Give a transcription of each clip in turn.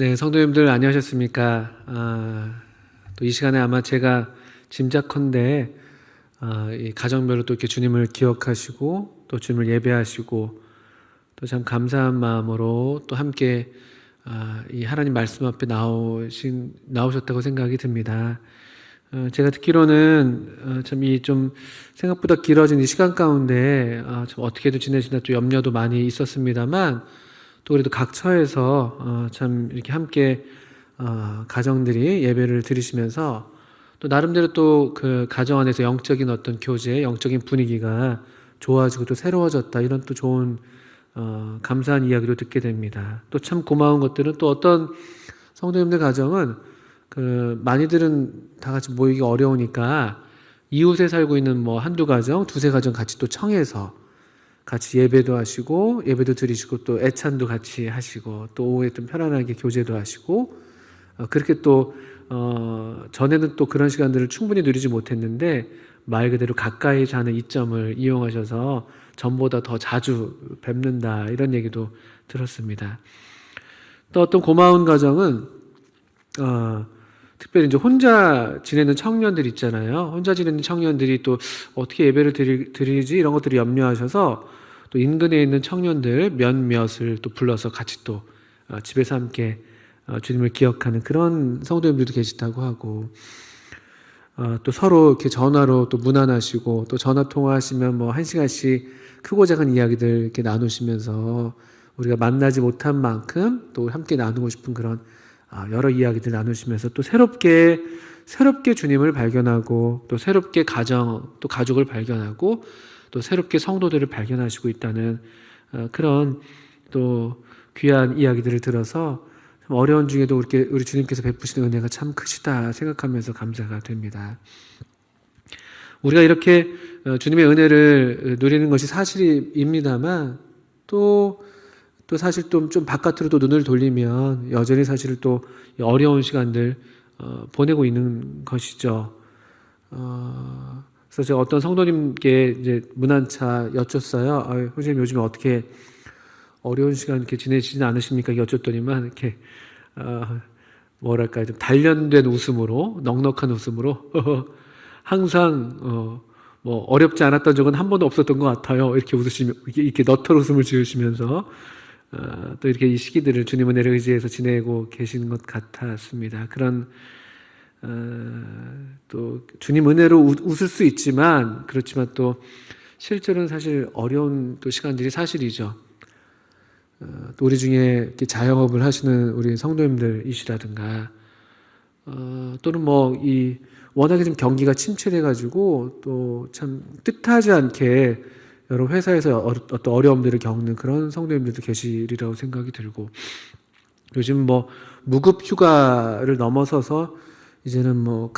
네, 성도님들 안녕하셨습니까? 또 이 시간에 아마 제가 짐작컨대 이 가정별로 또 이렇게 주님을 기억하시고 또 주님을 예배하시고 또 참 감사한 마음으로 또 함께 이 하나님 말씀 앞에 나오셨다고 생각이 듭니다. 제가 듣기로는 참 이 좀 생각보다 길어진 이 시간 가운데 좀 어떻게도 지내시나 또 염려도 많이 있었습니다만 또 그래도 각 처에서 참 이렇게 함께 가정들이 예배를 드리시면서 또 나름대로 또 그 가정 안에서 영적인 어떤 교제, 영적인 분위기가 좋아지고 또 새로워졌다, 이런 또 좋은 감사한 이야기도 듣게 됩니다. 또 참 고마운 것들은 또 어떤 성도님들 가정은 많이들은 다 같이 모이기 어려우니까 이웃에 살고 있는 뭐 한두 가정, 두세 가정 같이 또 청해서 같이 예배도 하시고 예배도 드리시고 또 애찬도 같이 하시고 또 오후에 좀 편안하게 교제도 하시고 그렇게 또 전에는 또 그런 시간들을 충분히 누리지 못했는데 말 그대로 가까이 사는 이점을 이용하셔서 전보다 더 자주 뵙는다, 이런 얘기도 들었습니다. 또 어떤 고마운 가정은 특별히 이제 혼자 지내는 청년들 있잖아요. 혼자 지내는 청년들이 또 어떻게 예배를 드리지, 이런 것들을 염려하셔서 또 인근에 있는 청년들 몇몇을 또 불러서 같이 또 집에서 함께 주님을 기억하는 그런 성도님들도 계시다고 하고, 또 서로 이렇게 전화로 또 문안하시고 또 전화 통화하시면 뭐 1시간씩 크고 작은 이야기들 이렇게 나누시면서 우리가 만나지 못한 만큼 또 함께 나누고 싶은 그런 여러 이야기들 나누시면서 또 새롭게 주님을 발견하고 또 새롭게 가정, 또 가족을 발견하고 또 새롭게 성도들을 발견하시고 있다는 그런 또 귀한 이야기들을 들어서 참 어려운 중에도 우리 주님께서 베푸시는 은혜가 참 크시다 생각하면서 감사가 됩니다. 우리가 이렇게 주님의 은혜를 누리는 것이 사실입니다만 또 사실 좀 바깥으로 또 눈을 돌리면 여전히 사실 또 어려운 시간들 보내고 있는 것이죠. 그래서 제가 어떤 성도님께 이제 문안차 여쭸어요. 선생님 요즘에 어떻게 어려운 시간 이렇게 지내시진 않으십니까? 여쭸더니만 이렇게 뭐랄까 좀 단련된 웃음으로, 넉넉한 웃음으로 항상 뭐 어렵지 않았던 적은 한 번도 없었던 것 같아요. 이렇게 웃으시면 이렇게 너털 웃음을 지으시면서 또 이렇게 이 시기들을 주님 은혜를 의지해서 지내고 계시는 것 같았습니다. 그런 또 주님 은혜로 웃을 수 있지만 그렇지만 또 실제로는 사실 어려운 또 시간들이 사실이죠. 또 우리 중에 이렇게 자영업을 하시는 우리 성도님들이시라든가 또는 뭐 워낙에 좀 경기가 침체돼가지고 또 참 뜻하지 않게 여러 회사에서 어떤 어려움들을 겪는 그런 성도님들도 계시리라고 생각이 들고, 요즘 뭐 무급 휴가를 넘어서서 이제는 뭐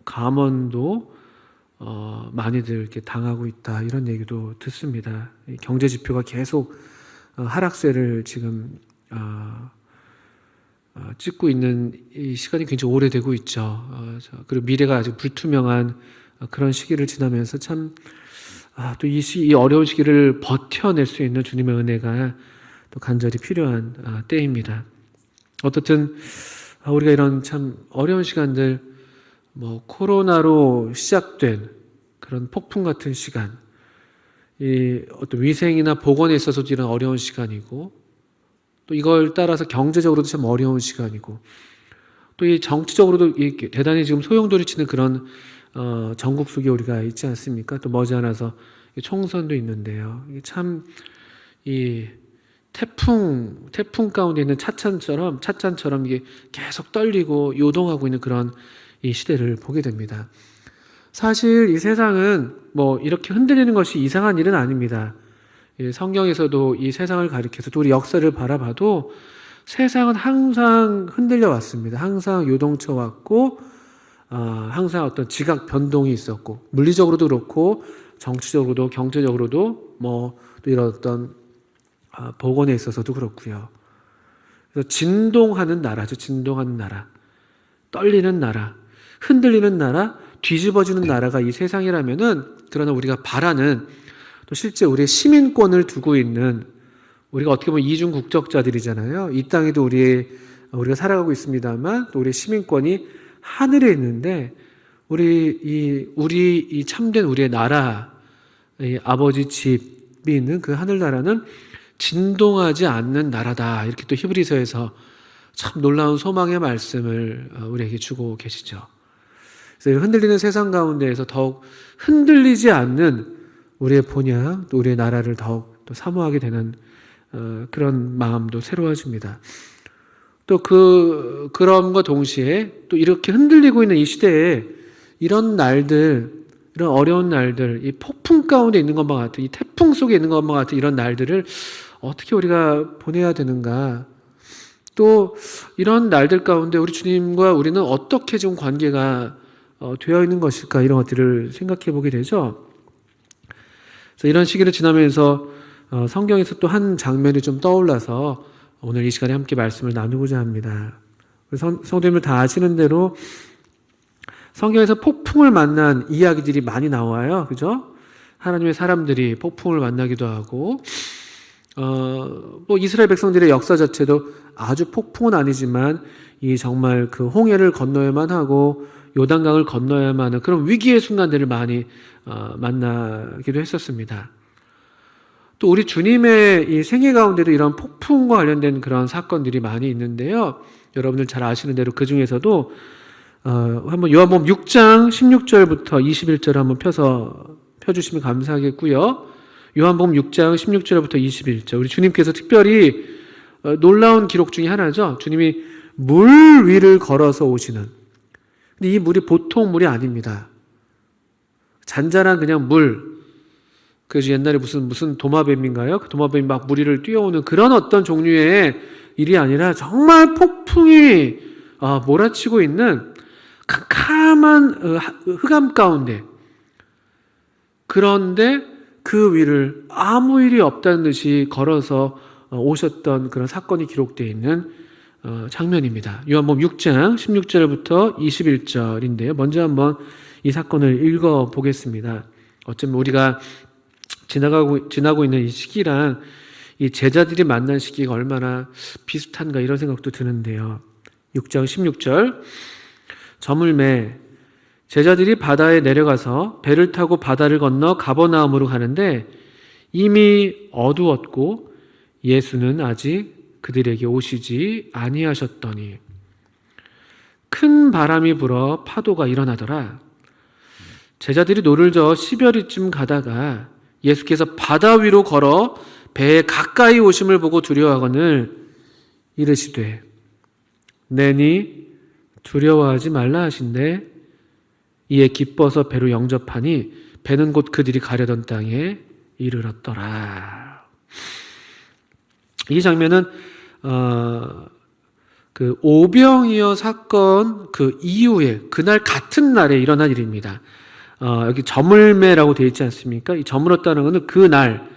감원도 많이들 이렇게 당하고 있다, 이런 얘기도 듣습니다. 경제 지표가 계속 하락세를 지금 찍고 있는 이 시간이 굉장히 오래되고 있죠. 그리고 미래가 아직 불투명한 그런 시기를 지나면서 참 또 이 어려운 시기를 버텨낼 수 있는 주님의 은혜가 또 간절히 필요한 때입니다. 어떻든 우리가 이런 참 어려운 시간들, 뭐 코로나로 시작된 그런 폭풍 같은 시간, 이 어떤 위생이나 보건에 있어서도 이런 어려운 시간이고, 또 이걸 따라서 경제적으로도 참 어려운 시간이고, 또 이 정치적으로도 대단히 지금 소용돌이치는 그런 전국 속에 우리가 있지 않습니까? 또 머지않아서 총선도 있는데요. 참 이 태풍 가운데 있는 찻잔처럼 이게 계속 떨리고 요동하고 있는 그런 이 시대를 보게 됩니다. 사실 이 세상은 뭐 이렇게 흔들리는 것이 이상한 일은 아닙니다. 성경에서도 이 세상을 가리켜서 또 우리 역사를 바라봐도 세상은 항상 흔들려 왔습니다. 항상 요동쳐 왔고, 항상 어떤 지각 변동이 있었고, 물리적으로도 그렇고, 정치적으로도, 경제적으로도, 뭐, 또 이런 어떤, 복원에 있어서도 그렇고요. 그래서 진동하는 나라죠. 진동하는 나라. 떨리는 나라. 흔들리는 나라. 뒤집어지는 나라가 이 세상이라면은, 그러나 우리가 바라는, 또 실제 우리의 시민권을 두고 있는 우리가 어떻게 보면 이중 국적자들이잖아요. 이 땅에도 우리가 살아가고 있습니다만 또 우리의 시민권이 하늘에 있는데 우리 이 참된 우리의 나라, 이 아버지 집이 있는 그 하늘나라는 진동하지 않는 나라다. 이렇게 또 히브리서에서 참 놀라운 소망의 말씀을 우리에게 주고 계시죠. 그래서 흔들리는 세상 가운데에서 더욱 흔들리지 않는 우리의 본향, 또 우리의 나라를 더욱 또 사모하게 되는 그런 마음도 새로워집니다. 또 그럼과 동시에 또 이렇게 흔들리고 있는 이 시대에 이런 날들, 이런 어려운 날들, 이 폭풍 가운데 있는 것만 같은, 이 태풍 속에 있는 것만 같은 이런 날들을 어떻게 우리가 보내야 되는가? 또 이런 날들 가운데 우리 주님과 우리는 어떻게 지금 관계가 되어 있는 것일까? 이런 것들을 생각해 보게 되죠. 그래서 이런 시기를 지나면서 성경에서 또 한 장면이 좀 떠올라서 오늘 이 시간에 함께 말씀을 나누고자 합니다. 성도님들 다 아시는 대로 성경에서 폭풍을 만난 이야기들이 많이 나와요. 그죠? 하나님의 사람들이 폭풍을 만나기도 하고, 뭐 이스라엘 백성들의 역사 자체도 아주 폭풍은 아니지만 이 정말 그 홍해를 건너야만 하고 요단강을 건너야만 하는 그런 위기의 순간들을 많이 만나기도 했었습니다. 또 우리 주님의 이 생애 가운데도 이런 폭풍과 관련된 그런 사건들이 많이 있는데요. 여러분들 잘 아시는 대로 그 중에서도 한번 요한복음 6장 16절부터 21절 한번 펴주시면 감사하겠고요. 요한복음 6장 16절부터 21절. 우리 주님께서 특별히 놀라운 기록 중에 하나죠. 주님이 물 위를 걸어서 오시는. 근데 이 물이 보통 물이 아닙니다. 잔잔한 그냥 물. 그래서 옛날에 무슨 도마뱀인가요? 그 도마뱀이 막 물 위를 뛰어오는 그런 어떤 종류의 일이 아니라 정말 폭풍이 몰아치고 있는 캄캄한 흑암 가운데, 그런데 그 위를 아무 일이 없다는 듯이 걸어서 오셨던 그런 사건이 기록되어 있는 장면입니다. 요한복음 6장 16절부터 21절인데요. 먼저 한번 이 사건을 읽어보겠습니다. 어쩌면 우리가 지나고 있는 이 시기랑 이 제자들이 만난 시기가 얼마나 비슷한가 이런 생각도 드는데요. 6장 16절. 저물매 제자들이 바다에 내려가서 배를 타고 바다를 건너 가버나움으로 가는데 이미 어두웠고 예수는 아직 그들에게 오시지 아니하셨더니 큰 바람이 불어 파도가 일어나더라. 제자들이 노를 저어 10여리쯤 가다가 예수께서 바다 위로 걸어 배에 가까이 오심을 보고 두려워하거늘 이르시되 내니 두려워하지 말라 하신대 이에 기뻐서 배로 영접하니 배는 곧 그들이 가려던 땅에 이르렀더라. 이 장면은 그 오병이어 사건 그 이후에 그날 같은 날에 일어난 일입니다. 여기 저물매라고 되어 있지 않습니까? 이 저물었다는 것은 그날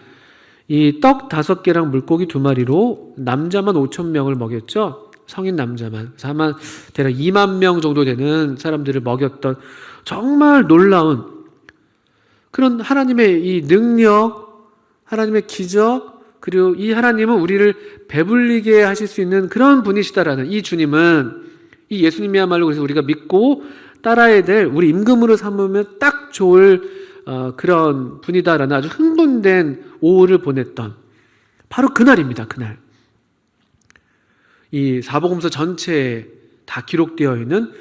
이 떡 5개랑 물고기 2마리로 남자만 5,000명을 먹였죠. 성인 남자만. 그래서 아마 대략 2만 명 정도 되는 사람들을 먹였던 정말 놀라운 그런 하나님의 이 능력, 하나님의 기적, 그리고 이 하나님은 우리를 배불리게 하실 수 있는 그런 분이시다라는 이 주님은, 이 예수님이야말로 그래서 우리가 믿고 따라야 될 우리 임금으로 삼으면 딱 좋을 그런 분이다라는 아주 흥분된 오후를 보냈던 바로 그날입니다. 그날. 이 사복음서 전체에 다 기록되어 있는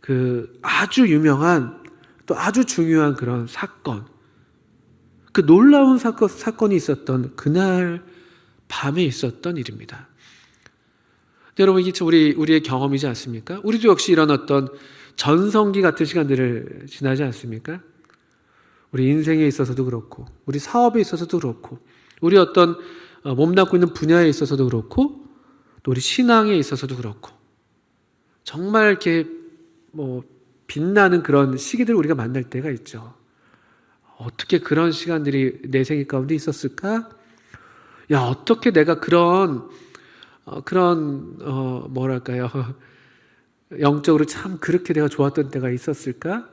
그 아주 유명한 또 아주 중요한 그런 사건, 그 놀라운 사건이 있었던 그날 밤에 있었던 일입니다. 여러분, 이게 우리의 경험이지 않습니까? 우리도 역시 이런 어떤 전성기 같은 시간들을 지나지 않습니까? 우리 인생에 있어서도 그렇고, 우리 사업에 있어서도 그렇고, 우리 어떤 몸담고 있는 분야에 있어서도 그렇고, 또 우리 신앙에 있어서도 그렇고, 정말 이렇게 빛나는 그런 시기들을 우리가 만날 때가 있죠. 어떻게 그런 시간들이 내 생애 가운데 있었을까? 야, 어떻게 내가 그런 뭐랄까요? 영적으로 참 그렇게 내가 좋았던 때가 있었을까?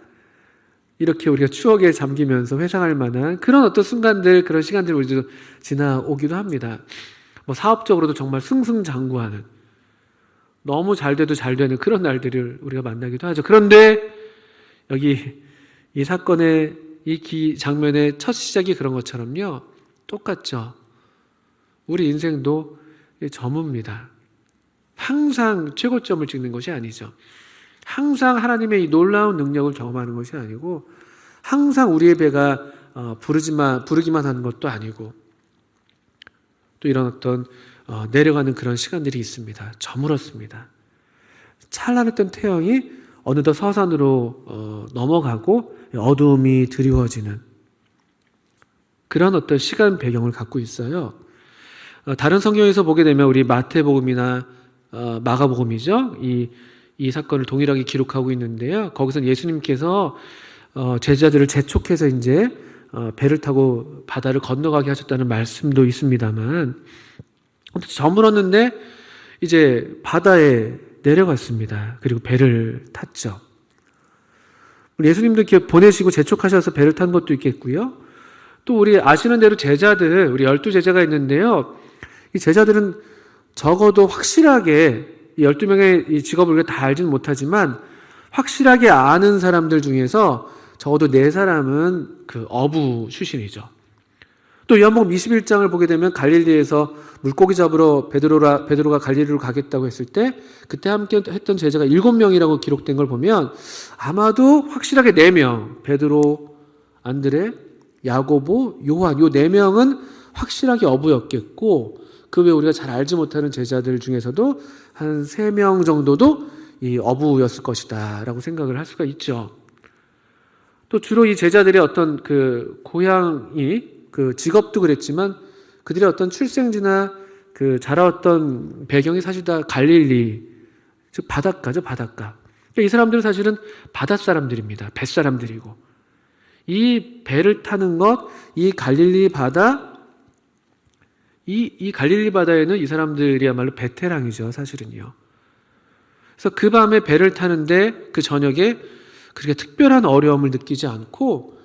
이렇게 우리가 추억에 잠기면서 회상할 만한 그런 어떤 순간들, 그런 시간들을 우리도 지나오기도 합니다. 뭐 사업적으로도 정말 승승장구하는, 너무 잘 돼도 잘 되는 그런 날들을 우리가 만나기도 하죠. 그런데 여기 이 사건의 이 장면의 첫 시작이 그런 것처럼요, 똑같죠. 우리 인생도 점입니다. 항상 최고점을 찍는 것이 아니죠. 항상 하나님의 이 놀라운 능력을 경험하는 것이 아니고, 항상 우리의 배가 부르기만 하는 것도 아니고, 또 이런 어떤 내려가는 그런 시간들이 있습니다. 저물었습니다. 찬란했던 태양이 어느덧 서산으로 넘어가고 어두움이 드리워지는 그런 어떤 시간 배경을 갖고 있어요. 다른 성경에서 보게 되면 우리 마태복음이나 마가복음이죠. 이 사건을 동일하게 기록하고 있는데요. 거기서 예수님께서 제자들을 재촉해서 이제 배를 타고 바다를 건너가게 하셨다는 말씀도 있습니다만, 저물었는데 이제 바다에 내려갔습니다. 그리고 배를 탔죠. 예수님도 이렇게 보내시고 재촉하셔서 배를 탄 것도 있겠고요. 또 우리 아시는 대로 제자들, 우리 12제자가 있는데요. 이 제자들은 적어도 확실하게 이 12명의 이 직업을 우리가 다 알지는 못하지만 확실하게 아는 사람들 중에서 적어도 4사람은 그 어부 출신이죠. 또 요한복음 21장을 보게 되면 갈릴리에서 물고기 잡으러 베드로가 갈릴리로 가겠다고 했을 때 그때 함께 했던 제자가 7명이라고 기록된 걸 보면 아마도 확실하게 4명, 베드로, 안드레, 야고보, 요한, 요 4명은 확실하게 어부였겠고, 그 외에 우리가 잘 알지 못하는 제자들 중에서도 한 3명 정도도 이 어부였을 것이다 라고 생각을 할 수가 있죠. 또 주로 이 제자들의 어떤 그 고향이, 그 직업도 그랬지만 그들의 어떤 출생지나 그 자라왔던 배경이 사실 다 갈릴리, 즉 바닷가죠, 바닷가. 그러니까 이 사람들은 사실은 바닷사람들입니다. 뱃사람들이고, 이 배를 타는 것, 이 갈릴리 바다, 이 갈릴리 바다에는 이 사람들이야말로 베테랑이죠, 사실은요. 그래서 그 밤에 배를 타는데 그 저녁에 그렇게 특별한 어려움을 느끼지 않고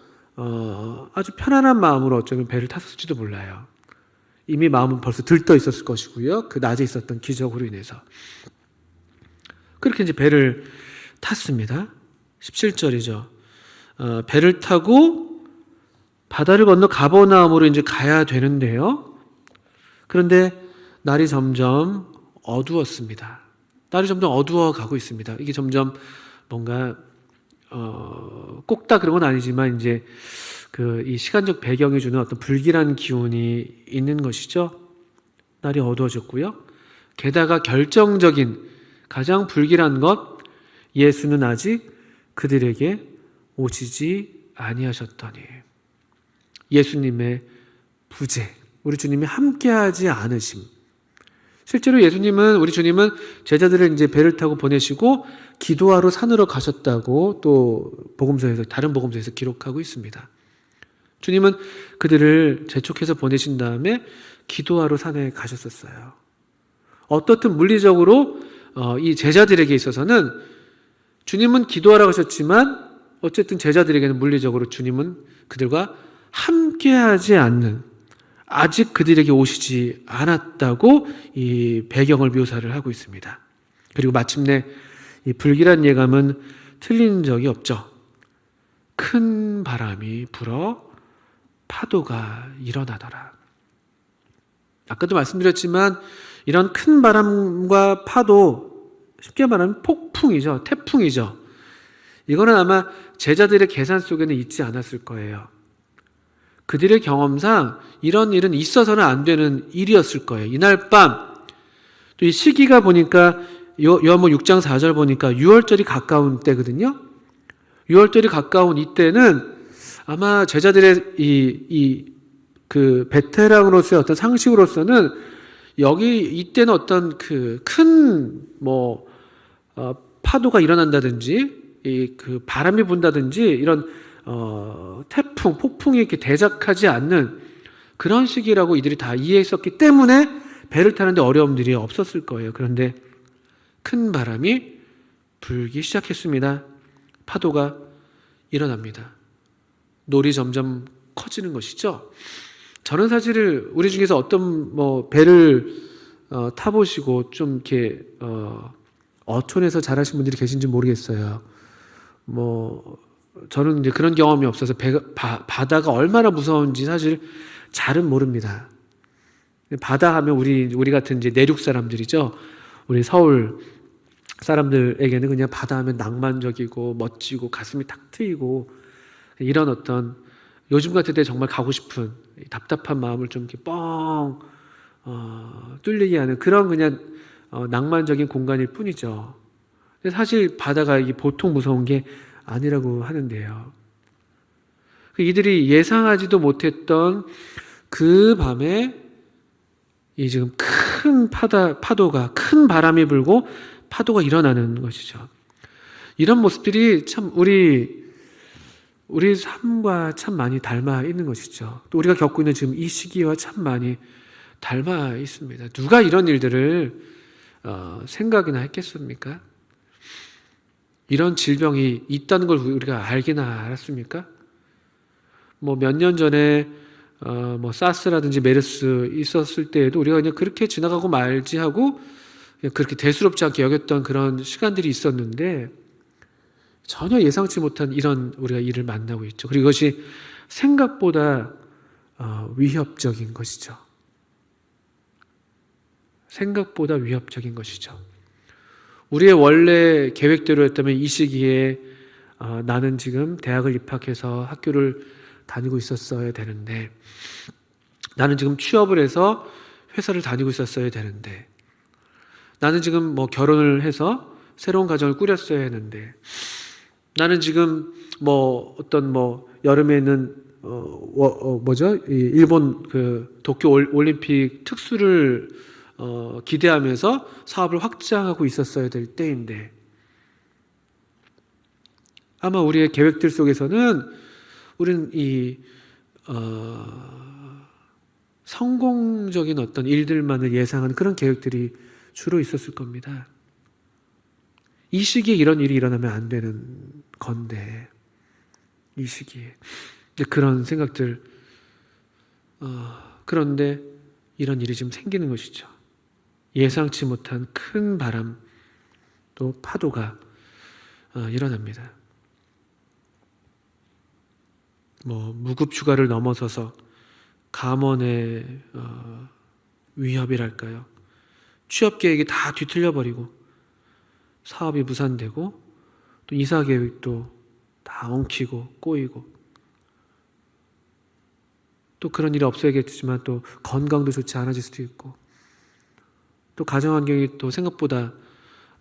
아주 편안한 마음으로 어쩌면 배를 탔을지도 몰라요. 이미 마음은 벌써 들떠 있었을 것이고요. 그 낮에 있었던 기적으로 인해서. 그렇게 이제 배를 탔습니다. 17절이죠. 배를 타고 바다를 건너 가버나움으로 이제 가야 되는데요. 그런데 날이 점점 어두웠습니다. 날이 점점 어두워 가고 있습니다. 이게 점점 뭔가 꼭 다 그런 건 아니지만 이제 이 시간적 배경이 주는 어떤 불길한 기운이 있는 것이죠. 날이 어두워졌고요. 게다가 결정적인 가장 불길한 것, 예수는 아직 그들에게 오시지 아니하셨더니. 예수님의 부재, 우리 주님이 함께하지 않으심. 실제로 우리 주님은 제자들을 이제 배를 타고 보내시고 기도하러 산으로 가셨다고 또 다른 복음서에서 기록하고 있습니다. 주님은 그들을 재촉해서 보내신 다음에 기도하러 산에 가셨었어요. 어떻든 물리적으로 이 제자들에게 있어서는 주님은 기도하러 가셨지만 어쨌든 제자들에게는 물리적으로 주님은 그들과 함께하지 않는, 아직 그들에게 오시지 않았다고 이 배경을 묘사를 하고 있습니다. 그리고 마침내 이 불길한 예감은 틀린 적이 없죠. 큰 바람이 불어 파도가 일어나더라. 아까도 말씀드렸지만 이런 큰 바람과 파도, 쉽게 말하면 폭풍이죠. 태풍이죠. 이거는 아마 제자들의 계산 속에는 있지 않았을 거예요. 그들의 경험상 이런 일은 있어서는 안 되는 일이었을 거예요. 이날 밤, 또 이 시기가 보니까 요한복음 6장 4절 보니까 6월절이 가까운 때거든요. 6월절이 가까운 이때는 아마 제자들의 그 베테랑으로서의 어떤 상식으로서는 이때는 어떤 그 큰 파도가 일어난다든지 그 바람이 분다든지 이런 태풍, 폭풍이 이렇게 대적하지 않는 그런 시기라고 이들이 다 이해했었기 때문에 배를 타는데 어려움들이 없었을 거예요. 그런데 큰 바람이 불기 시작했습니다. 파도가 일어납니다. 놀이 점점 커지는 것이죠. 저는 사실 우리 중에서 어떤 배를 타보시고 좀 이렇게 어촌에서 자라신 분들이 계신지 모르겠어요. 저는 이제 그런 경험이 없어서 바다가 얼마나 무서운지 사실 잘은 모릅니다. 바다 하면 우리 같은 이제 내륙 사람들이죠. 우리 서울 사람들에게는 그냥 바다 하면 낭만적이고 멋지고 가슴이 탁 트이고 이런 어떤 요즘 같은 때 정말 가고 싶은 답답한 마음을 좀 이렇게 뻥 뚫리게 하는 그런 그냥 낭만적인 공간일 뿐이죠. 근데 사실 바다가 이게 보통 무서운 게 아니라고 하는데요. 이들이 예상하지도 못했던 그 밤에 이 지금 큰 파도가 큰 바람이 불고 파도가 일어나는 것이죠. 이런 모습들이 참 우리 삶과 참 많이 닮아 있는 것이죠. 또 우리가 겪고 있는 지금 이 시기와 참 많이 닮아 있습니다. 누가 이런 일들을 생각이나 했겠습니까? 이런 질병이 있다는 걸 우리가 알기나 알았습니까? 몇 년 전에 사스라든지 메르스 있었을 때에도 우리가 그냥 그렇게 지나가고 말지 하고 그렇게 대수롭지 않게 여겼던 그런 시간들이 있었는데 전혀 예상치 못한 이런 우리가 일을 만나고 있죠. 그리고 이것이 생각보다 위협적인 것이죠. 생각보다 위협적인 것이죠. 우리의 원래 계획대로였다면 이 시기에 나는 지금 대학을 입학해서 학교를 다니고 있었어야 되는데, 나는 지금 취업을 해서 회사를 다니고 있었어야 되는데, 나는 지금 결혼을 해서 새로운 가정을 꾸렸어야 했는데, 나는 지금 여름에는 일본 그 도쿄 올림픽 특수를 기대하면서 사업을 확장하고 있었어야 될 때인데, 아마 우리의 계획들 속에서는 우리는 이 성공적인 어떤 일들만을 예상하는 그런 계획들이 주로 있었을 겁니다. 이 시기에 이런 일이 일어나면 안 되는 건데, 이 시기에 그런 생각들, 그런데 이런 일이 지금 생기는 것이죠. 예상치 못한 큰 바람, 또 파도가 일어납니다. 무급휴가를 넘어서서 감원의 위협이랄까요? 취업 계획이 다 뒤틀려버리고 사업이 무산되고 또 이사 계획도 다 엉키고 꼬이고, 또 그런 일이 없어야겠지만 또 건강도 좋지 않아질 수도 있고, 또 가정 환경이 또 생각보다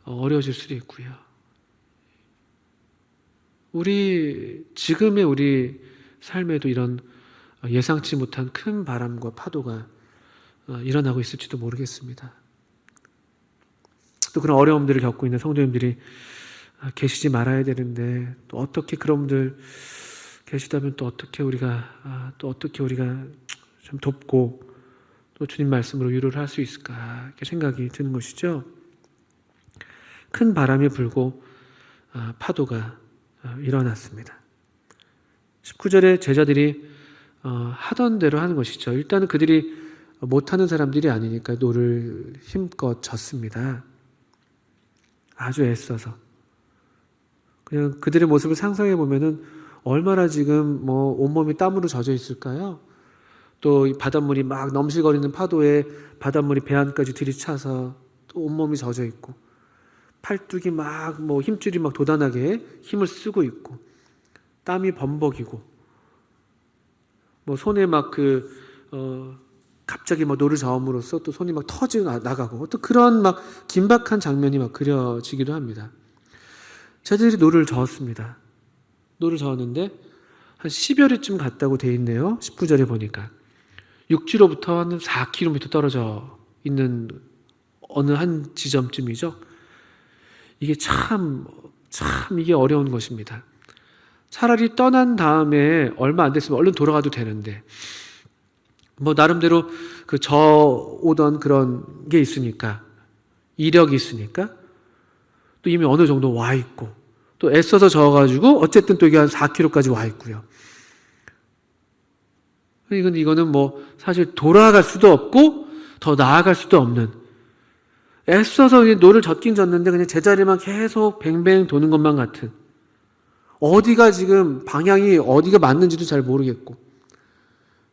어려워질 수도 있고요. 지금의 우리 삶에도 이런 예상치 못한 큰 바람과 파도가 일어나고 있을지도 모르겠습니다. 또 그런 어려움들을 겪고 있는 성도님들이 계시지 말아야 되는데, 또 어떻게 그런 분들 계시다면 또 어떻게 우리가 좀 돕고 또 주님 말씀으로 위로를 할 수 있을까, 이렇게 생각이 드는 것이죠. 큰 바람이 불고 파도가 일어났습니다. 19절에 제자들이 하던 대로 하는 것이죠. 일단은 그들이 못하는 사람들이 아니니까 노를 힘껏 졌습니다. 아주 애써서. 그냥 그들의 모습을 상상해 보면은 얼마나 지금 온몸이 땀으로 젖어 있을까요? 또 이 바닷물이 막 넘실거리는 파도에 바닷물이 배 안까지 들이차서 또 온몸이 젖어 있고, 팔뚝이 막 힘줄이 막 돋아나게 힘을 쓰고 있고, 땀이 범벅이고, 손에 갑자기 노를 저음으로써 또 손이 막 터져 나가고, 또 그런 긴박한 장면이 그려지기도 합니다. 저들이 노를 저었습니다. 노를 저었는데 한 10여 리쯤 갔다고 돼 있네요. 19절에 보니까 육지로부터 한 4km 떨어져 있는 어느 한 지점쯤이죠. 이게 참 이게 어려운 것입니다. 차라리 떠난 다음에 얼마 안 됐으면 얼른 돌아가도 되는데, 나름대로 저오던 그런 게 있으니까, 이력이 있으니까, 또 이미 어느 정도 와 있고, 또 애써서 저어가지고 어쨌든 또 이게 한 4km까지 와 있고요. 이거는 뭐 사실 돌아갈 수도 없고 더 나아갈 수도 없는, 애써서 노를 젓긴 졌는데 그냥 제자리만 계속 뱅뱅 도는 것만 같은, 어디가 지금 방향이 어디가 맞는지도 잘 모르겠고,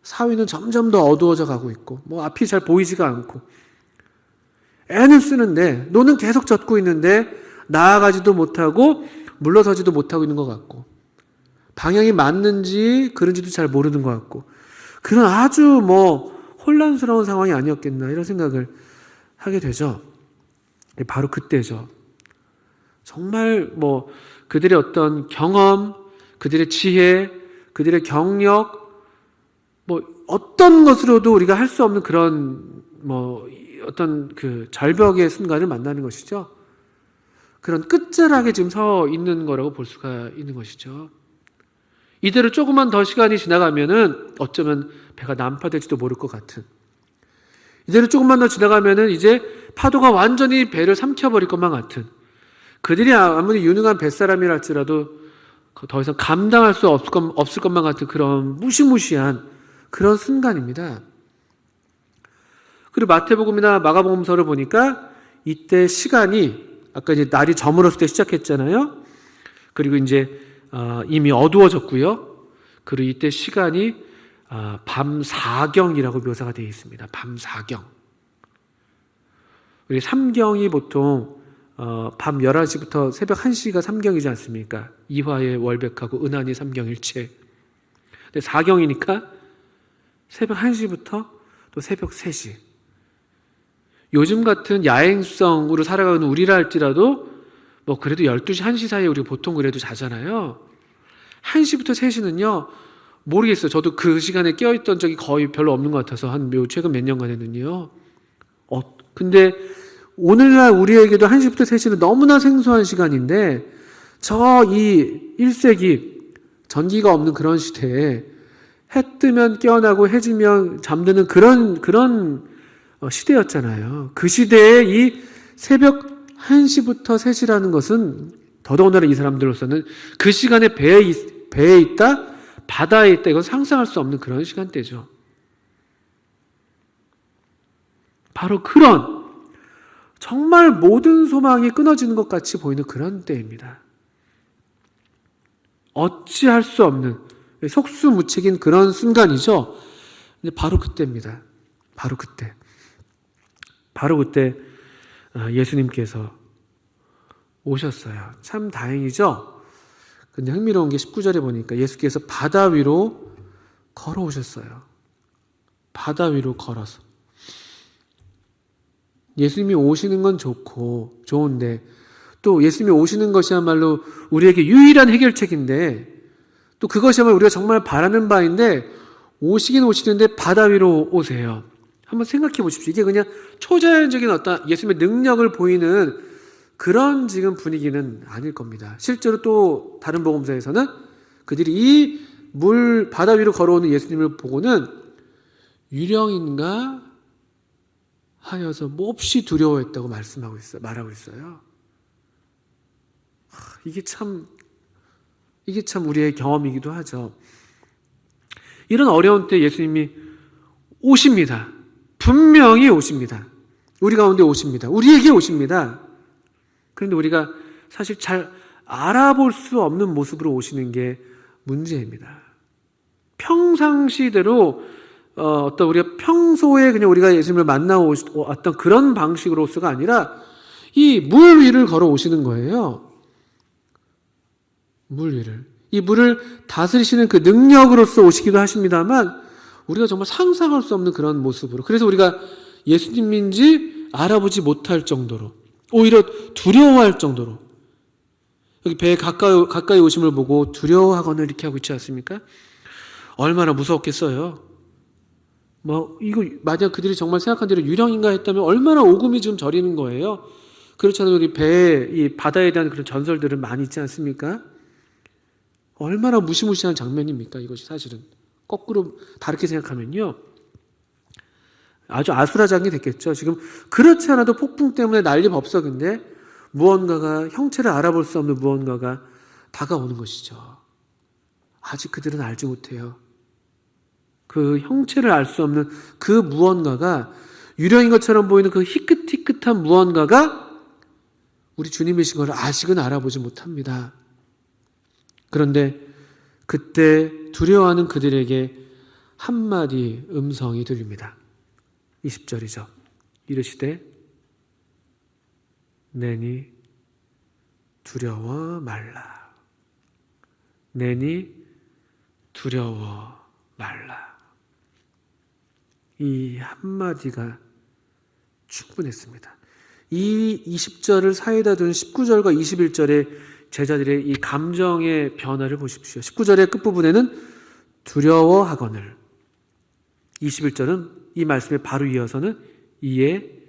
사위는 점점 더 어두워져 가고 있고, 뭐 앞이 잘 보이지가 않고, 애는 쓰는데 노는 계속 젓고 있는데 나아가지도 못하고 물러서지도 못하고 있는 것 같고, 방향이 맞는지 그런지도 잘 모르는 것 같고, 그런 아주 뭐 혼란스러운 상황이 아니었겠나 이런 생각을 하게 되죠. 바로 그때죠. 정말 뭐 그들의 어떤 경험, 그들의 지혜, 그들의 경력, 뭐 어떤 것으로도 우리가 할 수 없는 그런 뭐 어떤 그 절벽의 순간을 만나는 것이죠. 그런 끝자락에 지금 서 있는 거라고 볼 수가 있는 것이죠. 이대로 조금만 더 시간이 지나가면은 어쩌면 배가 난파될지도 모를 것 같은, 이대로 조금만 더 지나가면은 이제 파도가 완전히 배를 삼켜버릴 것만 같은, 그들이 아무리 유능한 뱃사람이라 할지라도 더 이상 감당할 수 없을 것만 같은 그런 무시무시한 그런 순간입니다. 그리고 마태복음이나 마가복음서를 보니까 이때 시간이 아까 이제 날이 저물었을 때 시작했잖아요. 그리고 이제 이미 어두워졌고요. 그리고 이때 시간이 밤 4경이라고 묘사가 되어 있습니다. 밤 4경. 우리 삼경이 보통 밤 11시부터 새벽 1시가 삼경이지 않습니까? 이화의 월백하고 은하니 삼경일체. 근데 4경이니까 새벽 1시부터 또 새벽 3시. 요즘 같은 야행성으로 살아가는 우리라 할지라도 뭐 그래도 12시, 1시 사이에 우리 보통 그래도 자잖아요. 1시부터 3시는요, 모르겠어요. 저도 그 시간에 깨어있던 적이 거의 별로 없는 것 같아서 최근 몇 년간에는요. 근데 오늘날 우리에게도 1시부터 3시는 너무나 생소한 시간인데, 이 1세기 전기가 없는 그런 시대에 해 뜨면 깨어나고 해 지면 잠드는 그런 시대였잖아요. 그 시대에 이 새벽 1시부터 3시라는 것은 더더군다나 이 사람들로서는 그 시간에 배에 있다, 바다에 있다, 이건 상상할 수 없는 그런 시간대죠. 바로 그런 정말 모든 소망이 끊어지는 것 같이 보이는 그런 때입니다. 어찌할 수 없는 속수무책인 그런 순간이죠. 근데 바로 그때입니다. 바로 그때 예수님께서 오셨어요. 참 다행이죠. 근데 흥미로운 게 19절에 보니까 예수께서 바다 위로 걸어오셨어요. 바다 위로 걸어서. 예수님이 오시는 건 좋은데 또 예수님이 오시는 것이야말로 우리에게 유일한 해결책인데, 또 그것이야말로 우리가 정말 바라는 바인데 오시긴 오시는데 바다 위로 오세요. 한번 생각해 보십시오. 이게 그냥 초자연적인 어떤 예수님의 능력을 보이는 그런 지금 분위기는 아닐 겁니다. 실제로 또 다른 복음서에서는 그들이 이 바다 위로 걸어오는 예수님을 보고는 유령인가 하여서 몹시 두려워했다고 말하고 있어요. 이게 참 우리의 경험이기도 하죠. 이런 어려운 때 예수님이 오십니다. 분명히 오십니다. 우리 가운데 오십니다. 우리에게 오십니다. 그런데 우리가 사실 잘 알아볼 수 없는 모습으로 오시는 게 문제입니다. 평상시대로 어떤 우리가 평소에 그냥 우리가 예수님을 만나왔던 그런 방식으로서가 아니라 이 물 위를 걸어 오시는 거예요. 물 위를. 이 물을 다스리시는 그 능력으로서 오시기도 하십니다만 우리가 정말 상상할 수 없는 그런 모습으로, 그래서 우리가 예수님인지 알아보지 못할 정도로, 오히려 두려워할 정도로, 여기 배에 가까이 오심을 보고 두려워하거나 이렇게 하고 있지 않습니까? 얼마나 무서웠겠어요. 이거 만약 그들이 정말 생각한 대로 유령인가 했다면 얼마나 오금이 좀 저리는 거예요. 그렇잖아요. 우리 이 바다에 대한 그런 전설들은 많이 있지 않습니까? 얼마나 무시무시한 장면입니까? 이것이 사실은 거꾸로 다르게 생각하면요, 아주 아수라장이 됐겠죠. 지금 그렇지 않아도 폭풍 때문에 난리법석인데 무언가가, 형체를 알아볼 수 없는 무언가가 다가오는 것이죠. 아직 그들은 알지 못해요. 그 형체를 알 수 없는 그 무언가가, 유령인 것처럼 보이는 그 희끗희끗한 무언가가 우리 주님이신 것을 아직은 알아보지 못합니다. 그런데 그때 두려워하는 그들에게 한마디 음성이 들립니다. 20절이죠. 이르시되 내니 두려워 말라. 내니 두려워 말라. 이 한마디가 충분했습니다. 이 20절을 사이에다 둔 19절과 21절의 제자들의 이 감정의 변화를 보십시오. 19절의 끝부분에는 두려워하거늘, 21절은 이 말씀에 바로 이어서는 이에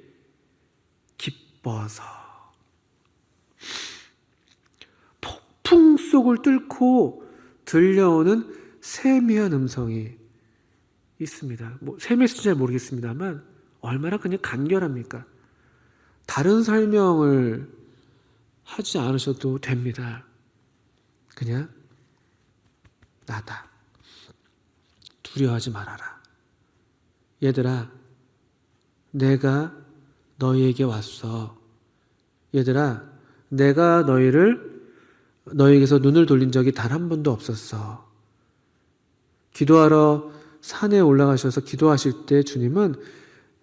기뻐서. 폭풍 속을 뚫고 들려오는 세미한 음성이 있습니다. 세미했을지 잘 모르겠습니다만 얼마나 그냥 간결합니까? 다른 설명을 하지 않으셔도 됩니다. 그냥 나다. 두려워하지 말아라. 얘들아, 내가 너희에게 왔어. 얘들아, 내가 너희에게서 눈을 돌린 적이 단 한 번도 없었어. 기도하러 산에 올라가셔서 기도하실 때 주님은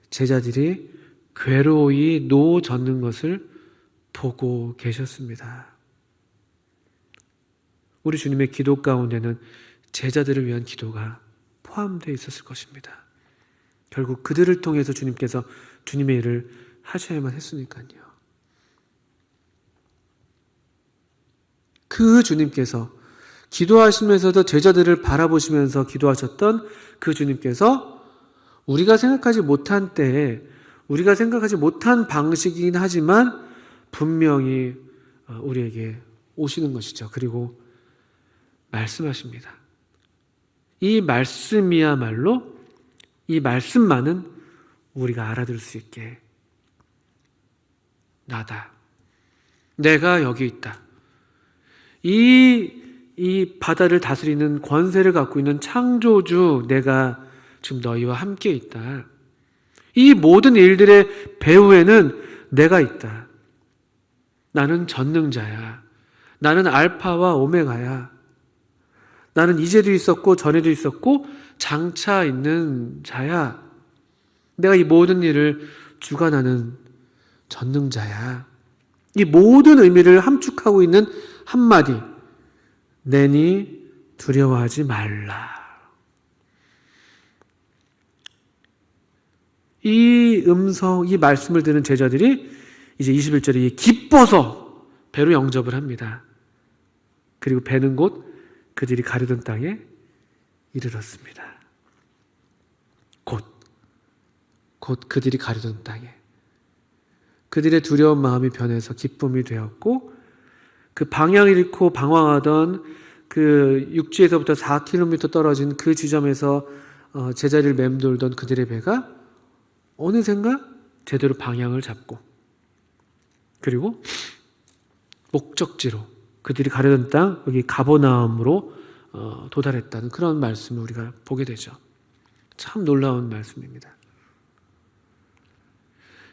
제자들이 괴로이 노 젓는 것을 보고 계셨습니다. 우리 주님의 기도 가운데는 제자들을 위한 기도가 포함되어 있었을 것입니다. 결국 그들을 통해서 주님께서 주님의 일을 하셔야만 했으니까요. 그 주님께서 기도하시면서도 제자들을 바라보시면서 기도하셨던 그 주님께서 우리가 생각하지 못한 때에, 우리가 생각하지 못한 방식이긴 하지만 분명히 우리에게 오시는 것이죠. 그리고 말씀하십니다. 이 말씀이야말로, 이 말씀만은 우리가 알아들을 수 있게, 나다. 내가 여기 있다. 이 바다를 다스리는 권세를 갖고 있는 창조주 내가 지금 너희와 함께 있다. 이 모든 일들의 배후에는 내가 있다. 나는 전능자야. 나는 알파와 오메가야. 나는 이제도 있었고 전에도 있었고 장차 있는 자야. 내가 이 모든 일을 주관하는 전능자야. 이 모든 의미를 함축하고 있는 한마디, 내니 두려워하지 말라. 이 음성, 이 말씀을 듣는 제자들이 이제 21절에 기뻐서 배로 영접을 합니다. 그리고 배는 곧 그들이 가려던 땅에 이르렀습니다. 곧 그들이 가려던 땅에. 그들의 두려운 마음이 변해서 기쁨이 되었고, 그 방향을 잃고 방황하던 그 육지에서부터 4km 떨어진 그 지점에서 제자리를 맴돌던 그들의 배가 어느샌가 제대로 방향을 잡고, 그리고 목적지로, 그들이 가려던 땅, 여기 가버나움으로 도달했다는 그런 말씀을 우리가 보게 되죠. 참 놀라운 말씀입니다.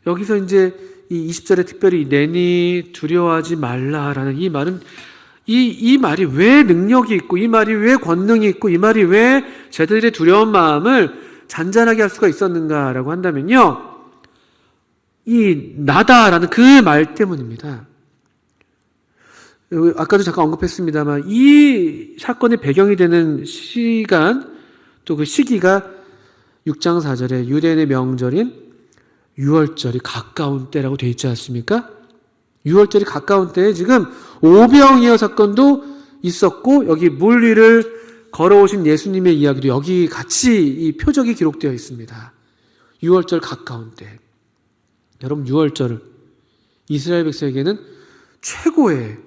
여기서 이제 이 20절에 특별히 내니 두려워하지 말라라는 이 말은, 이 말이 왜 능력이 있고, 이 말이 왜 권능이 있고, 이 말이 왜 제자들의 두려운 마음을 잔잔하게 할 수가 있었는가라고 한다면요, 이 나다라는 그 말 때문입니다. 아까도 잠깐 언급했습니다만 이 사건의 배경이 되는 시간, 또 그 시기가 6장 4절에 유대인의 명절인 유월절이 가까운 때라고 되어 있지 않습니까? 유월절이 가까운 때에 지금 오병이어 사건도 있었고, 여기 물 위를 걸어오신 예수님의 이야기도 여기 같이 이 표적이 기록되어 있습니다. 유월절 가까운 때. 여러분, 유월절은 이스라엘 백성에게는 최고의,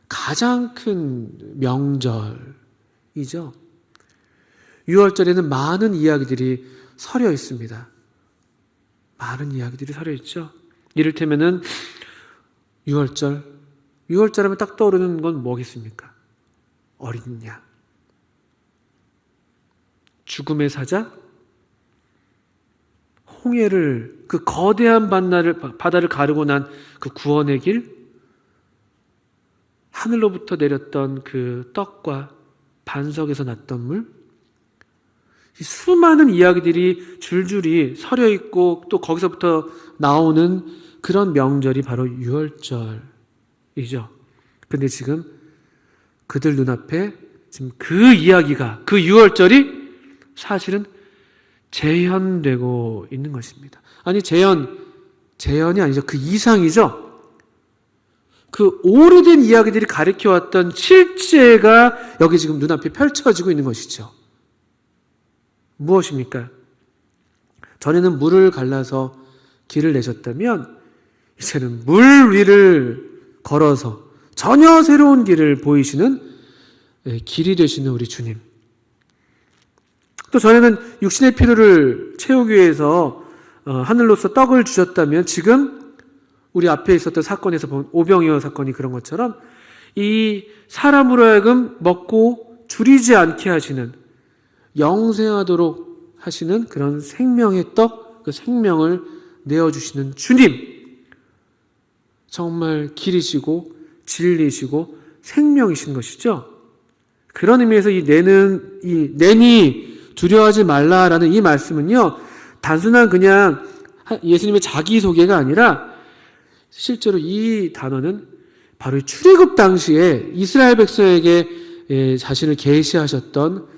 가장 큰 명절이죠. 유월절에는 많은 이야기들이 서려 있습니다. 많은 이야기들이 서려 있죠. 이를테면은 유월절 하면 딱 떠오르는 건 뭐겠습니까? 어린 양, 죽음의 사자, 홍해를, 그 거대한 바다를 가르고 난 그 구원의 길, 하늘로부터 내렸던 그 떡과 반석에서 났던 물, 이 수많은 이야기들이 줄줄이 서려 있고 또 거기서부터 나오는 그런 명절이 바로 유월절이죠. 근데 지금 그들 눈앞에 지금 그 이야기가, 그 유월절이 사실은 재현되고 있는 것입니다. 아니, 재현이 아니죠. 그 이상이죠. 그 오래된 이야기들이 가리켜왔던 실제가 여기 지금 눈앞에 펼쳐지고 있는 것이죠. 무엇입니까? 전에는 물을 갈라서 길을 내셨다면 이제는 물 위를 걸어서 전혀 새로운 길을 보이시는 길이 되시는 우리 주님. 또 전에는 육신의 필요를 채우기 위해서 하늘로서 떡을 주셨다면 지금 우리 앞에 있었던 사건에서 본 오병이어 사건이 그런 것처럼 이 사람으로 하여금 먹고 줄이지 않게 하시는, 영생하도록 하시는 그런 생명의 떡, 그 생명을 내어주시는 주님, 정말 길이시고 진리시고 생명이신 것이죠. 그런 의미에서 이 내니 두려워하지 말라라는 이 말씀은요, 단순한 그냥 예수님의 자기소개가 아니라 실제로 이 단어는 바로 출애굽 당시에 이스라엘 백성에게 자신을 계시하셨던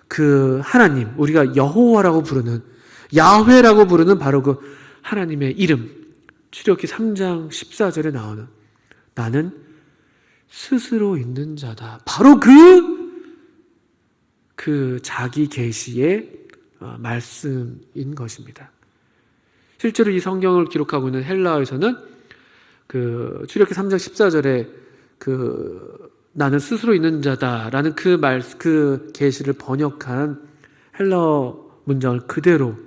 그 하나님, 우리가 여호와라고 부르는, 야훼라고 부르는 바로 그 하나님의 이름, 출애굽기 3장 14절에 나오는 나는 스스로 있는 자다. 바로 그 자기 계시의 말씀인 것입니다. 실제로 이 성경을 기록하고 있는 헬라어에서는 그 출애굽기 3장 14절에 그 나는 스스로 있는 자다라는 그 계시를 번역한 헬라어 문장을 그대로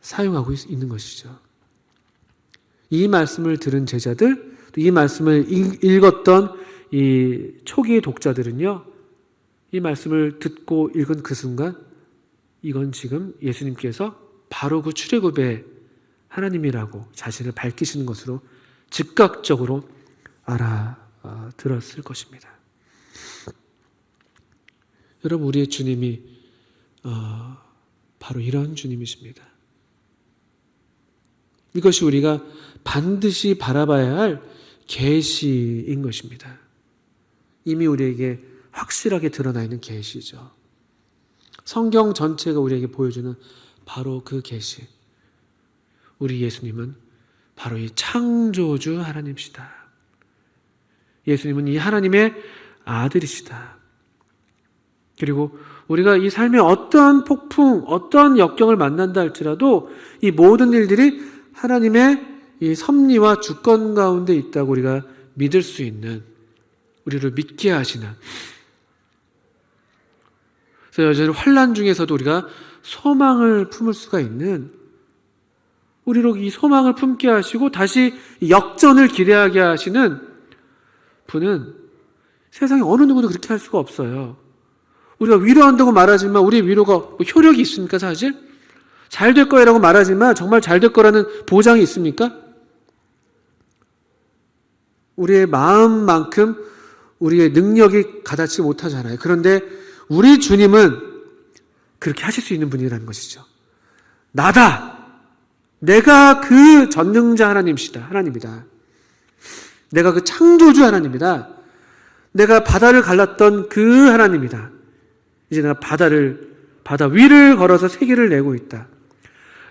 사용하고 있는 것이죠. 이 말씀을 들은 제자들, 또 이 말씀을 읽었던 이 초기의 독자들은요, 이 말씀을 듣고 읽은 그 순간 이건 지금 예수님께서 바로 그 출애굽의 하나님이라고 자신을 밝히시는 것으로 즉각적으로 알아들었을 것입니다. 여러분, 우리의 주님이 바로 이런 주님이십니다. 이것이 우리가 반드시 바라봐야 할 계시인 것입니다. 이미 우리에게 확실하게 드러나 있는 계시죠. 성경 전체가 우리에게 보여주는 바로 그 계시. 우리 예수님은 바로 이 창조주 하나님이시다. 예수님은 이 하나님의 아들이시다. 그리고 우리가 이 삶의 어떠한 폭풍, 어떠한 역경을 만난다 할지라도 이 모든 일들이 하나님의 이 섭리와 주권 가운데 있다고 우리가 믿을 수 있는, 우리를 믿게 하시는, 그래서 여전히 환난 중에서도 우리가 소망을 품을 수가 있는, 우리로 이 소망을 품게 하시고 다시 역전을 기대하게 하시는 분은 세상에 어느 누구도 그렇게 할 수가 없어요. 우리가 위로한다고 말하지만 우리의 위로가 뭐 효력이 있습니까? 사실 잘 될 거라고 말하지만 정말 잘 될 거라는 보장이 있습니까? 우리의 마음만큼 우리의 능력이 가닿지 못하잖아요. 그런데 우리 주님은 그렇게 하실 수 있는 분이라는 것이죠. 나다! 내가 그 전능자 하나님이다. 내가 그 창조주 하나님이다. 내가 바다를 갈랐던 그 하나님이다. 이제 내가 바다 위를 걸어서 세계를 내고 있다.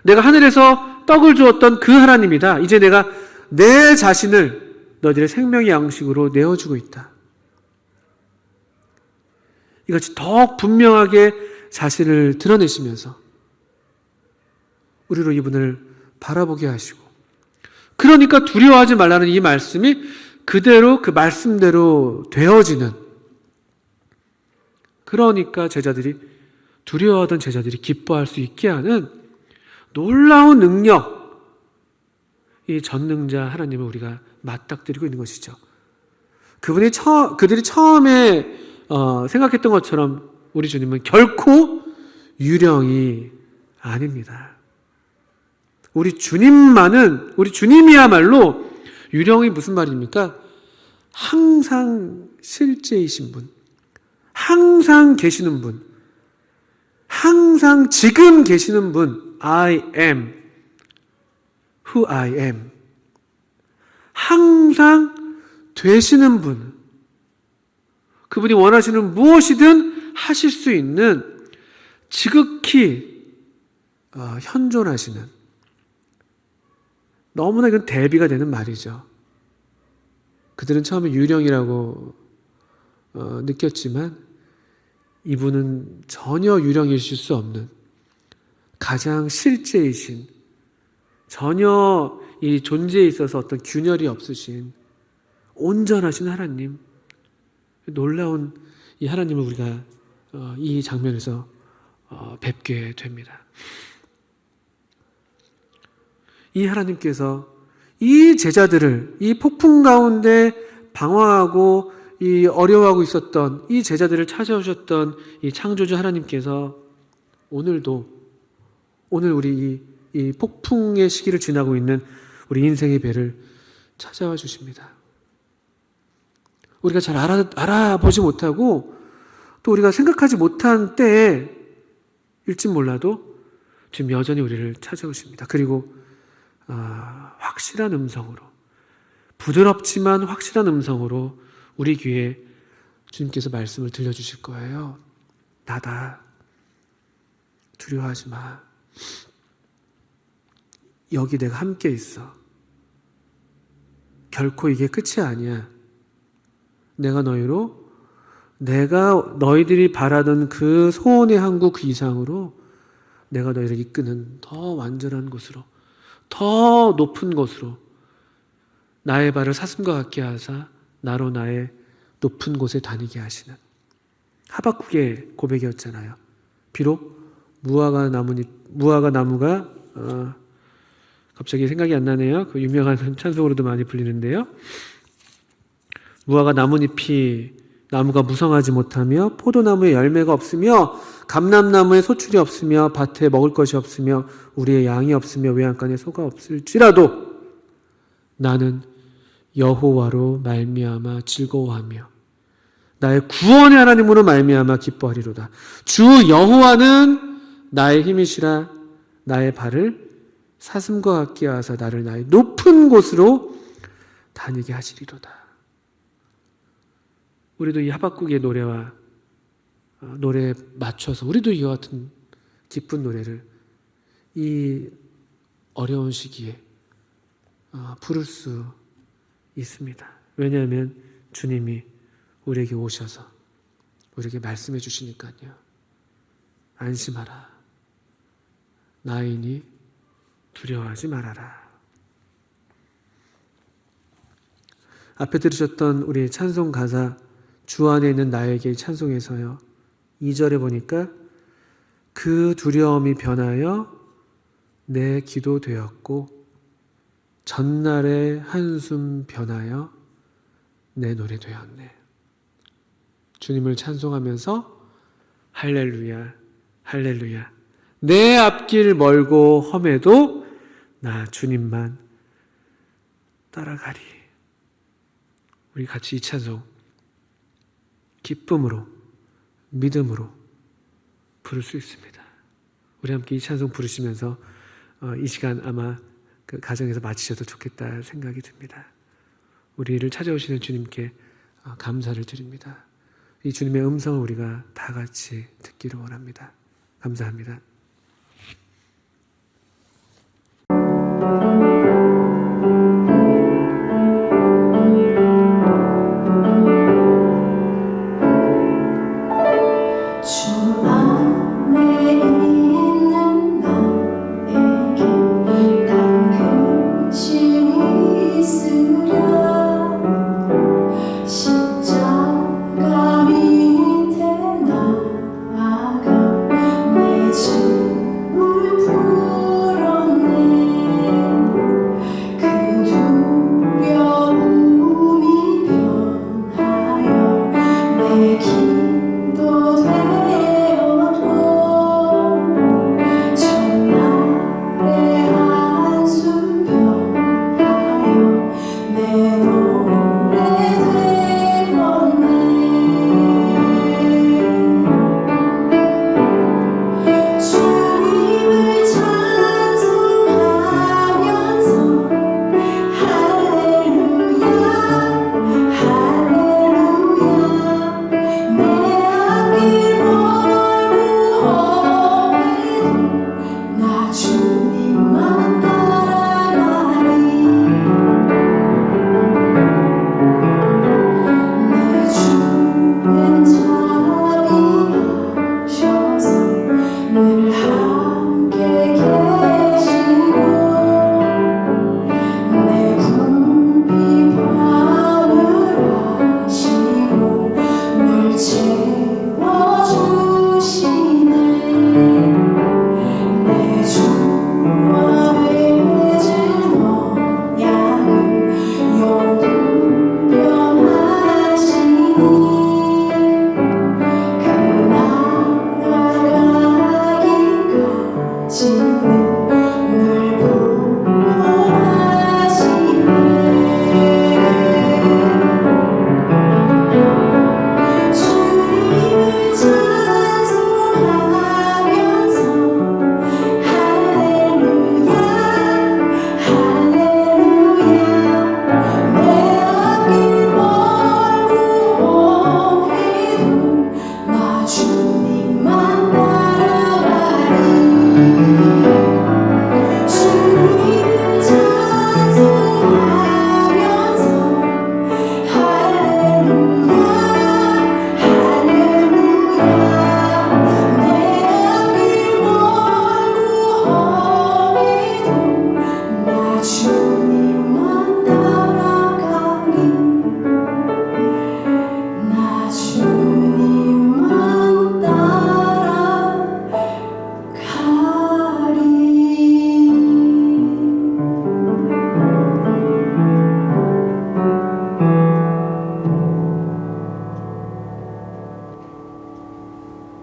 내가 하늘에서 떡을 주었던 그 하나님이다. 이제 내가 내 자신을 너희들의 생명의 양식으로 내어주고 있다. 이것이 더욱 분명하게 자신을 드러내시면서 우리로 이분을 바라보게 하시고, 그러니까 두려워하지 말라는 이 말씀이 그대로 그 말씀대로 되어지는, 그러니까 두려워하던 제자들이 기뻐할 수 있게 하는 놀라운 능력, 이 전능자 하나님을 우리가 맞닥뜨리고 있는 것이죠. 그들이 처음에 생각했던 것처럼 우리 주님은 결코 유령이 아닙니다. 우리 주님이야말로 유령이 무슨 말입니까? 항상 실제이신 분, 항상 계시는 분, 항상 지금 계시는 분, I am who I am. 항상 되시는 분, 그분이 원하시는 무엇이든 하실 수 있는 지극히 현존하시는, 너무나 이건 대비가 되는 말이죠. 그들은 처음에 유령이라고 느꼈지만 이분은 전혀 유령이실 수 없는 가장 실제이신, 전혀 이 존재에 있어서 어떤 균열이 없으신 온전하신 하나님, 놀라운 이 하나님을 우리가 이 장면에서 뵙게 됩니다. 이 하나님께서 이 제자들을, 이 폭풍 가운데 방황하고 이 어려워하고 있었던 이 제자들을 찾아오셨던 이 창조주 하나님께서 오늘 우리 이 폭풍의 시기를 지나고 있는 우리 인생의 배를 찾아와 주십니다. 우리가 잘 알아보지 못하고 또 우리가 생각하지 못한 때일진 몰라도 지금 여전히 우리를 찾아오십니다. 그리고 확실한 음성으로, 부드럽지만 확실한 음성으로 우리 귀에 주님께서 말씀을 들려주실 거예요. 나다. 두려워하지 마. 여기 내가 함께 있어. 결코 이게 끝이 아니야. 내가 너희들이 바라던 그 소원의 항구 그 이상으로 내가 너희를 이끄는 더 완전한 곳으로, 더 높은 곳으로, 나의 발을 사슴과 같게 하사 나로 나의 높은 곳에 다니게 하시는 하박국의 고백이었잖아요. 비록 무화과 나무가 갑자기 생각이 안 나네요. 그 유명한 찬송으로도 많이 불리는데요. 무화과 나뭇잎이 나무가 무성하지 못하며 포도나무에 열매가 없으며 감람나무에 소출이 없으며 밭에 먹을 것이 없으며 우리의 양이 없으며 외양간에 소가 없을지라도 나는 여호와로 말미암아 즐거워하며 나의 구원의 하나님으로 말미암아 기뻐하리로다. 주 여호와는 나의 힘이시라. 나의 발을 사슴과 같게 하사 나를 나의 높은 곳으로 다니게 하시리로다. 우리도 이 하박국의 노래에 맞춰서 우리도 이와 같은 기쁜 노래를 이 어려운 시기에 부를 수 있습니다. 왜냐하면 주님이 우리에게 오셔서 우리에게 말씀해 주시니까요. 안심하라. 나이니 두려워하지 말아라. 앞에 들으셨던 우리 찬송 가사 주 안에 있는 나에게 찬송에서요. 2절에 보니까 그 두려움이 변하여 내 기도 되었고 전날의 한숨 변하여 내 노래 되었네. 주님을 찬송하면서 할렐루야 할렐루야 내 앞길 멀고 험해도 나 주님만 따라가리. 우리 같이 이 찬송 기쁨으로 믿음으로 부를 수 있습니다. 우리 함께 이 찬송 부르시면서 이 시간 아마 그 가정에서 마치셔도 좋겠다 생각이 듭니다. 우리를 찾아오시는 주님께 감사를 드립니다. 이 주님의 음성을 우리가 다 같이 듣기를 원합니다. 감사합니다. 감사합니다.